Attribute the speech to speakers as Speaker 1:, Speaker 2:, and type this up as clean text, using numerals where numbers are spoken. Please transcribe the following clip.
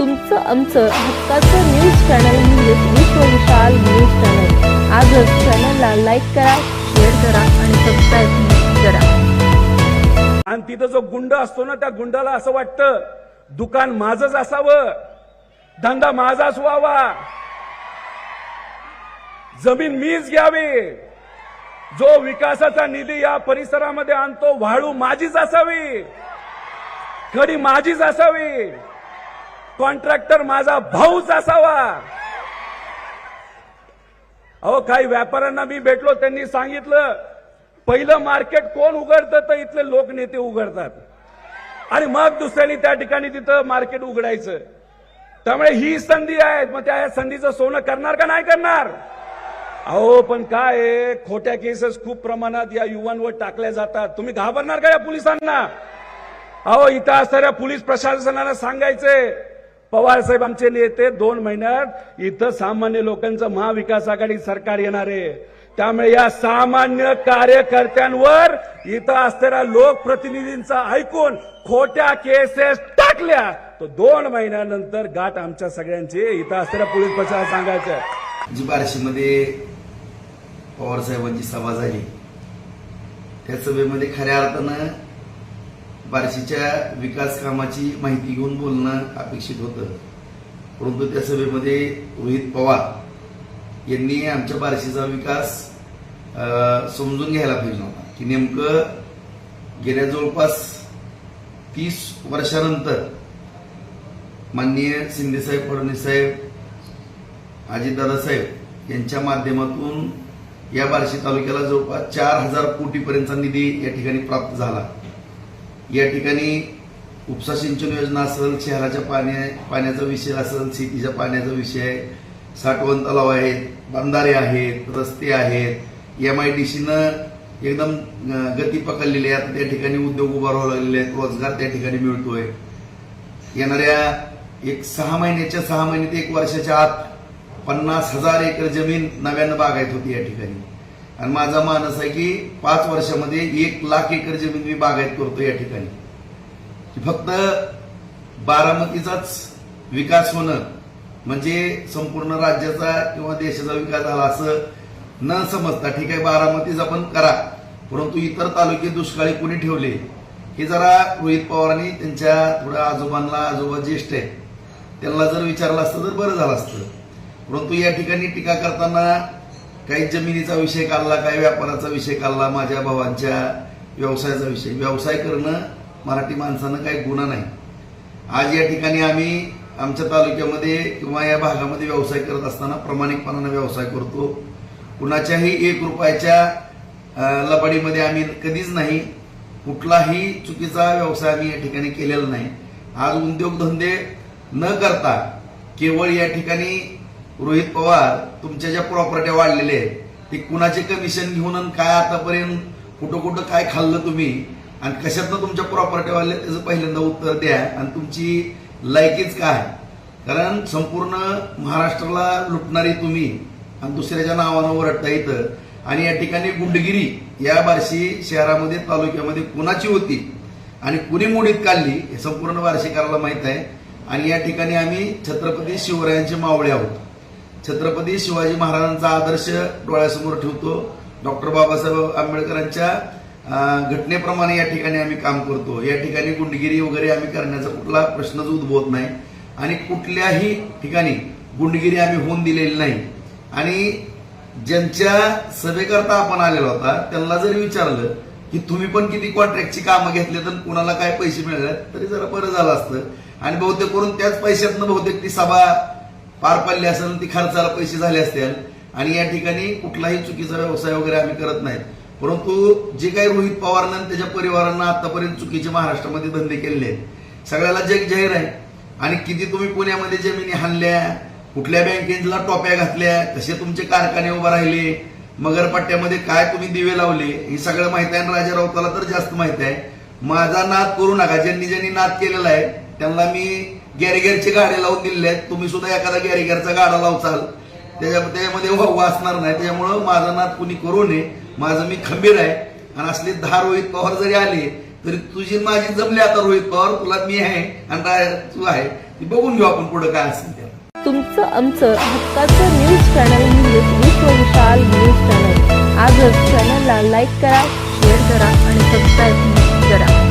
Speaker 1: तुमचं आमचं हक्काचं न्यूज चॅनल म्हणजेच विश्व विशाल न्यूज चॅनल। आजच चॅनलला लाईक करा, शेअर करा आणि सबस्क्राईब करा।
Speaker 2: आणि तिथं जो गुंड असतो ना, त्या गुंडाला असं वाटतं दुकान माझंच असावं, धंदा माझाच व्हावा, जमीन मीच घ्यावी, जो विकासाचा निधी या परिसरामध्ये आणतो वाळू माझीच असावी, खडी माझीच असावी, कॉन्ट्रॅक्टर माझा भाऊच असावा। अहो, काही व्यापाऱ्यांना मी भेटलो, त्यांनी सांगितलं पहिलं मार्केट कोण उघडतं तर इथले लोकनेते उघडतात आणि मग दुसऱ्यांनी त्या ठिकाणी तिथं मार्केट उघडायचं। त्यामुळे ही संधी आहे, मग त्या संधीचं सोनं करणार का नाही करणार? अहो, पण काय आहे, खोट्या केसेस खूप प्रमाणात या युवांवर टाकल्या जातात। तुम्ही घाबरणार का या पोलिसांना? अहो, इथं असणाऱ्या पोलीस प्रशासनाला सांगायचंय, पवार साहेब आमचे नेते 2 महिन्यात इथं सामान्य लोकांचं महाविकास आघाडी सरकार येणार आहे, त्यामुळे या सामान्य कार्यकर्त्यांवर इथं असणाऱ्या लोकप्रतिनिधींचा ऐकून खोट्या केसेस टाकल्या तर 2 महिन्यानंतर गाठ आमच्या सगळ्यांची इथं असणाऱ्या पोलीस प्रशासनाला सांगायचं।
Speaker 3: जी बार्शीमध्ये पवार साहेबांची सभा झाली, त्या सभेमध्ये खऱ्या अर्थानं बार्शीच्या विकास कामाची माहिती घेऊन बोलणं अपेक्षित होतं, परंतु त्या सभेमध्ये रोहित पवार यांनी आमच्या बार्शीचा विकास समजून घ्यायला पाहिजे होता की नेमकं गेल्या जवळपास 30 वर्षानंतर माननीय शिंदेसाहेब, फडणवीस साहेब, अजितदादा साहेब यांच्या माध्यमातून या बार्शी तालुक्याला जवळपास 4000 कोटीपर्यंतचा निधी या ठिकाणी प्राप्त झाला। या ठिकाणी उपसा सिंचन योजना असेल, शहराच्या पाण्याचा विषय असेल, शेतीच्या पाण्याचा विषय, साठवण तलाव आहेत, बंधारे आहेत, रस्ते आहेत, MIDCनं एकदम गती पकडलेली आहे। त्या ठिकाणी उद्योग उभारावे लागलेले आहेत, रोजगार त्या ठिकाणी मिळतोय। येणाऱ्या 6 महिन्यात 1 वर्षाच्या आत 50,000 एकर जमीन नव्यानं बागायत होती या ठिकाणी, आणि माझा मानस आहे की 5 वर्षामध्ये 1 लाख एकर जमीन मी बागायत करतो या ठिकाणी। फक्त बारामतीचाच विकास होणं म्हणजे संपूर्ण राज्याचा किंवा देशाचा विकास झाला असं न समजता, ठीक आहे बारामतीचा पण करा, परंतु इतर तालुके दुष्काळी कोणी ठेवले हे जरा रोहित पवारांनी त्यांच्या थोड्या आजोबा ज्येष्ठ आहेत त्यांना जर विचारलं असतं तर बरं झालं असतं। परंतु या ठिकाणी टीका करताना काही जमिनीचा विषय काढला, काही व्यापाराचा विषय काढला, माझ्या भावांच्या व्यवसायाचा विषय। व्यवसाय करणं मराठी माणसानं काही गुन्हा नाही। आज या ठिकाणी आम्ही आमच्या तालुक्यामध्ये किंवा या भागामध्ये व्यवसाय करत असताना प्रामाणिकपणाने व्यवसाय करतो, कुणाच्याही 1 रुपयाच्या लबाडीमध्ये आम्ही कधीच नाही, कुठलाही चुकीचा व्यवसाय आम्ही या ठिकाणी केलेला नाही। आज उद्योगधंदे न करता केवळ या ठिकाणी रोहित पवार तुमच्या ज्या प्रॉपर्ट्या वाढलेल्या आहेत ते कुणाचे कमिशन घेऊन आणि काय आतापर्यंत कुठं काय खाल्लं तुम्ही आणि कशातनं तुमच्या प्रॉपर्ट्या वाढल्या त्याचं पहिल्यांदा उत्तर द्या, आणि तुमची लायकीच काय? कारण संपूर्ण महाराष्ट्राला लुटणारी तुम्ही आणि दुसऱ्याच्या नावानं ओरडता येतं, आणि या ठिकाणी गुंडगिरी या बार्शी शहरामध्ये तालुक्यामध्ये कुणाची होती आणि कुणी मोडीत काढली हे संपूर्ण बार्शीकराला माहित आहे। आणि या ठिकाणी आम्ही छत्रपती शिवरायांचे मावळे आहोत। छत्रपती शिवाजी महाराजांचा आदर्श डोळ्यासमोर ठेवतो, डॉक्टर बाबासाहेब आंबेडकरांच्या घटनेप्रमाणे या ठिकाणी आम्ही काम करतो। या ठिकाणी गुंडगिरी वगैरे आम्ही करण्याचा कुठला प्रश्नच उद्भवत नाही आणि कुठल्याही ठिकाणी गुंडगिरी आम्ही होऊन दिलेली नाही। आणि ज्यांच्या सभेकरता आपण आलेला होता त्यांना जरी विचारलं की तुम्ही पण किती कॉन्ट्रॅक्टची कामं घेतले तर कुणाला काय पैसे मिळाले तरी जरा बरं झालं असतं, आणि बहुतेक करून त्याच पैशातनं बहुतेक ती सभा पार पडली असेल, ती खर्चाला पैसे झाले असतील, आणि या ठिकाणी कुठलाही चुकीचा व्यवसाय वगैरे आम्ही करत नाहीत। परंतु जे काही रोहित पवारांना त्याच्या परिवारांना आतापर्यंत चुकीचे महाराष्ट्रामध्ये धंदे केलेले आहेत सगळ्याला जग जाहीर आहे। आणि किती तुम्ही पुण्यामध्ये जमिनी हाणल्या, कुठल्या बँकेला टोप्या घातल्या, कसे तुमचे कारखाने उभे राहिले, मगरपट्ट्यामध्ये काय तुम्ही दिवे लावले हे सगळं माहित आहे, आणि राजा राऊताला तर जास्त माहित आहे। माझा नाद करू नका, ज्यांनी नाद केलेला आहे त्यांना मी गॅरेगरचे गाडे लावून दिलेले आहेत, तुम्ही सुद्धा एखादा गॅरेगरचा गाडा लावचाल त्याच्यामध्ये वाचणार नाही, त्याच्यामुळं माझा नाद कुणी करू नये, माझं मी खंबीर आहे। आणि असले 10 रोहित पवार जरी आले तरी तुझी माझी जमली, आता रोहित पवार तुला मी आहे आणि तू आहे, ती बघून घेऊ आपण पुढे काय असेल ते.
Speaker 1: तुमचं आमचं हक्काचं न्यूज चॅनल म्हणजेच विश्व विशाल न्यूज चॅनल. आजच चॅनलला लाईक करा, शेअर करा आणि सबस्क्राईब करा.